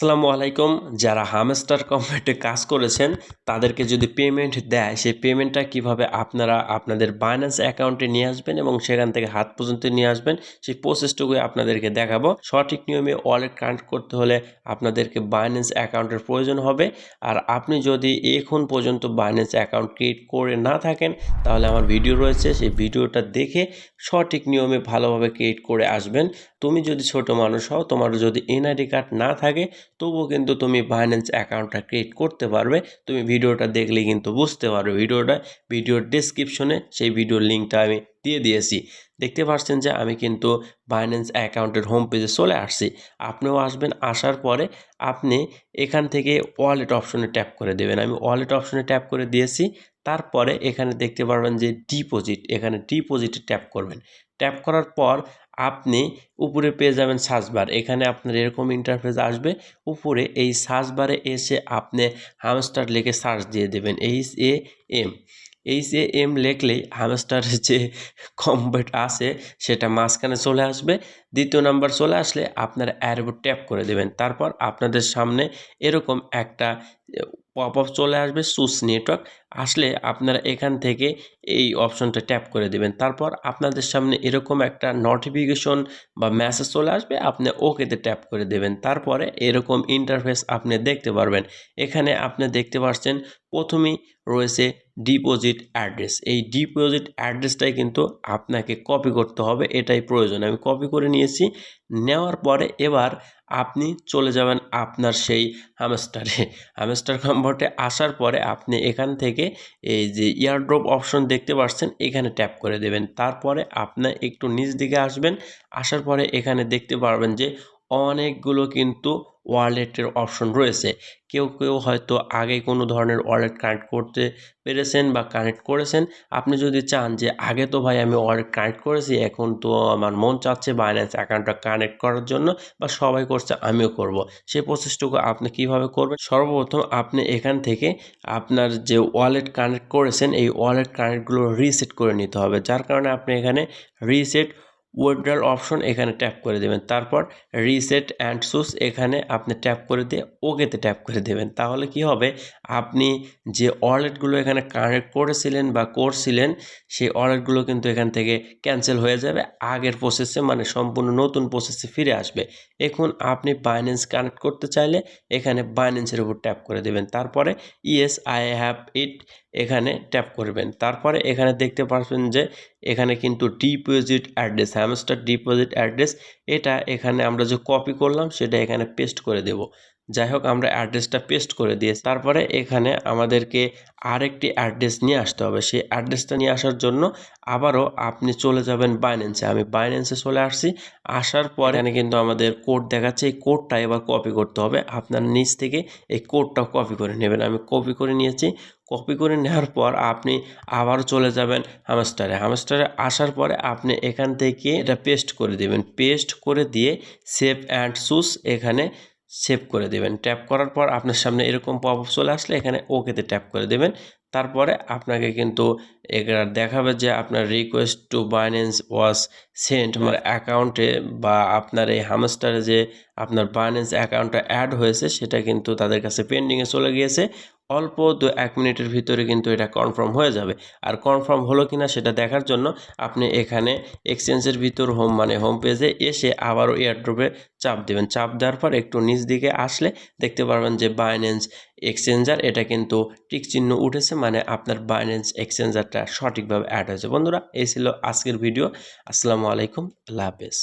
আসসালামু আলাইকুম। যারা হামস্টার কম্পেটে কাজ করেছেন তাদেরকে যদি পেমেন্ট দেয়, সেই পেমেন্টটা কিভাবে আপনারা আপনাদের বাইন্যান্স অ্যাকাউন্টে নিয়ে আসবেন এবং সেখান থেকে হাত পর্যন্ত নিয়ে আসবেন, সেই প্রসেসটুকুই আপনাদেরকে দেখাবো। সঠিক নিয়মে ওয়ালেট কানেক্ট করতে হলে আপনাদেরকে বাইন্যান্স অ্যাকাউন্টের প্রয়োজন হবে। আর আপনি যদি এখন পর্যন্ত বাইন্যান্স অ্যাকাউন্ট ক্রিয়েট করে না থাকেন, তাহলে আমার ভিডিও রয়েছে, সেই ভিডিওটা দেখে সঠিক নিয়মে ভালোভাবে ক্রিয়েট করে আসবেন। তুমি যদি ছোট মানুষ হও, তোমার যদি এনআইডি কার্ড না থাকে, তবুও কিন্তু তুমি বাইন্যান্স অ্যাকাউন্টটা ক্রিয়েট করতে পারবে। তুমি ভিডিওটা দেখলেই কিন্তু বুঝতে পারবে। ভিডিওর ডেসক্রিপশনে সেই ভিডিওর লিঙ্কটা আমি দিয়ে দিয়েছি। দেখতে পাচ্ছেন যে আমি কিন্তু বাইন্যান্স অ্যাকাউন্টের হোম পেজে চলে আসছি। আপনিও আসবেন। আসার পরে আপনি এখান থেকে ওয়ালেট অপশনে ট্যাপ করে দেবেন। আমি ওয়ালেট অপশনে ট্যাপ করে দিয়েছি। তারপরে এখানে দেখতে পারবেন যে ডিপোজিট, এখানে ডিপোজিটে ট্যাপ করবেন। ট্যাপ করার পর আপনি উপরে পেয়ে যাবেন সার্চ বার। এখানে আপনার এরকম ইন্টারফেস আসবে। উপরে এই সার্চ বারে এসে আপনি হামস্টার লিখে সার্চ দিয়ে দেবেন। এইচ এ এম লিখলেই হামস্টারের যে কম্পেট আছে সেটা মাঝখানে চলে আসবে। দ্বিতীয় নাম্বার চলে আসলে আপনার অ্যারো ট্যাপ করে দেবেন। তারপর আপনাদের সামনে এরকম একটা পপ আপ চলে আসবে, চুজ নেটওয়ার্ক। আসলে আপনারা এখান থেকে এই অপশনটা ট্যাপ করে দেবেন। তারপর আপনাদের সামনে এরকম একটা নোটিফিকেশন বা মেসেজ চলে আসবে, আপনি ওকেতে ট্যাপ করে দেবেন। তারপরে এরকম ইন্টারফেস আপনি দেখতে পারবেন। এখানে আপনি দেখতে পাচ্ছেন প্রথমেই রয়েছে ডিপোজিট অ্যাড্রেস। এই ডিপোজিট অ্যাড্রেসটাই কিন্তু আপনাকে কপি করতে হবে, এটাই প্রয়োজন। আমি কপি করে নিয়েছি। নেওয়ার পরে এবার আপনি চলে যাবেন আপনার সেই হামস্টার কম্পোর্টে আসার পরে আপনি এখান থেকে এই যে ইয়ারড্রপ অপশন দেখতে পাচ্ছেন, এখানে ট্যাপ করে দেবেন। তারপরে আপনি একটু নিচ দিকে আসবেন। আসার পরে এখানে দেখতে পারবেন যে অনেকগুলো কিন্তু ওয়ালেটের অপশন রয়েছে। কেউ হয়তো আগে কোনো ধরনের ওয়ালেট কানেক্ট করতে পেরেছেন বা কানেক্ট করেছেন। আপনি যদি চান যে আগে তো ভাই আমি ওয়ালেট কানেক্ট করেছি, এখন তো আমার মন চাচ্ছে বাইন্যান্স অ্যাকাউন্টটা কানেক্ট করার জন্য, বা সবাই করছে আমিও করব, সেই প্রসেসটুকু আপনি কিভাবে করবেন? সর্বপ্রথম আপনি এখান থেকে আপনার যে ওয়ালেট কানেক্ট করেছেন এই ওয়ালেট কানেক্টগুলো রিসেট করে নিতে হবে। যার কারণে আপনি এখানে রিসেট উইথড্রল অপশন এখানে ট্যাপ করে দেবেন। তারপর রিসেট অ্যান্ড সুস এখানে আপনি ট্যাপ করে দিয়ে ওকেতে ট্যাপ করে দেবেন। তাহলে কি হবে, আপনি যে ওয়ালেটগুলো এখানে কানেক্ট করেছিলেন বা করছিলেন, সেই ওয়ালেটগুলো কিন্তু এখান থেকে ক্যান্সেল হয়ে যাবে, আগের প্রসেসে মানে সম্পূর্ণ নতুন প্রসেসে ফিরে আসবে। এখন আপনি বাইন্যান্স কানেক্ট করতে চাইলে এখানে বাইন্যান্সের উপর ট্যাপ করে দেবেন। তারপরে ইয়েস আই হ্যাভ ইট এখানে ট্যাপ করবেন। তারপরে এখানে দেখতে পাচ্ছেন যে এখানে কিন্তু deposit address, hamster deposit address, এটা এখানে আমরা যে কপি করলাম সেটা এখানে পেস্ট করে দেব। যাই হোক, আমরা অ্যাড্রেসটা পেস্ট করে দিয়েছি। তারপরে এখানে আমাদেরকে আরেকটি অ্যাড্রেস নিয়ে আসতে হবে। সেই অ্যাড্রেসটা নিয়ে আসার জন্য আবারও আপনি চলে যাবেন বাইন্যান্সে। আমি বাইন্যান্সে চলে আসছি। আসার পরে এখানে কিন্তু আমাদের কোড দেখাচ্ছে, এই কোডটা এবার কপি করতে হবে। আপনার নিচ থেকে এই কোডটা কপি করে নেবেন। আমি কপি করে নিয়েছি। কপি করে নেওয়ার পর আপনি আবার চলে যাবেন হামস্টারে আসার পরে আপনি এখান থেকে এটা পেস্ট করে দেবেন। পেস্ট করে দিয়ে সেভ অ্যান্ড চুজ এখানে সেভ করে দেবেন। ট্যাপ করার পর আপনার সামনে এরকম পপ আপ চলে আসলে এখানে ওকেতে ট্যাপ করে দেবেন। তারপরে আপনাকে কিন্তু এটা দেখাবে যে আপনার request to Binance was sent, আমার অ্যাকাউন্টে বা আপনার এই হামস্টারে যে আপনার বাইন্যান্স অ্যাকাউন্টটা অ্যাড হয়েছে সেটা কিন্তু তাদের কাছে পেন্ডিংয়ে চলে গিয়েছে। অল্প 1 মিনিটের ভিতরে কিন্তু এটা কনফার্ম হয়ে যাবে। আর কনফার্ম হলো কিনা সেটা দেখার জন্য আপনি এখানে এক্সচেঞ্জের ভিতর হোম পেজে এসে আবারও এয়ারড্রপে চাপ দেবেন। চাপ দেওয়ার পর একটু নিচ দিকে আসলে দেখতে পারবেন যে বাইন্যান্স এক্সচেঞ্জার, এটা কিন্তু টিক চিহ্ন উঠেছে, মানে আপনার বাইন্যান্স এক্সচেঞ্জারটা সঠিকভাবে অ্যাড হয়েছে। বন্ধুরা, এই ছিল আজকের ভিডিও। আসসালামু আলাইকুম, আল্লাহ হাফেজ।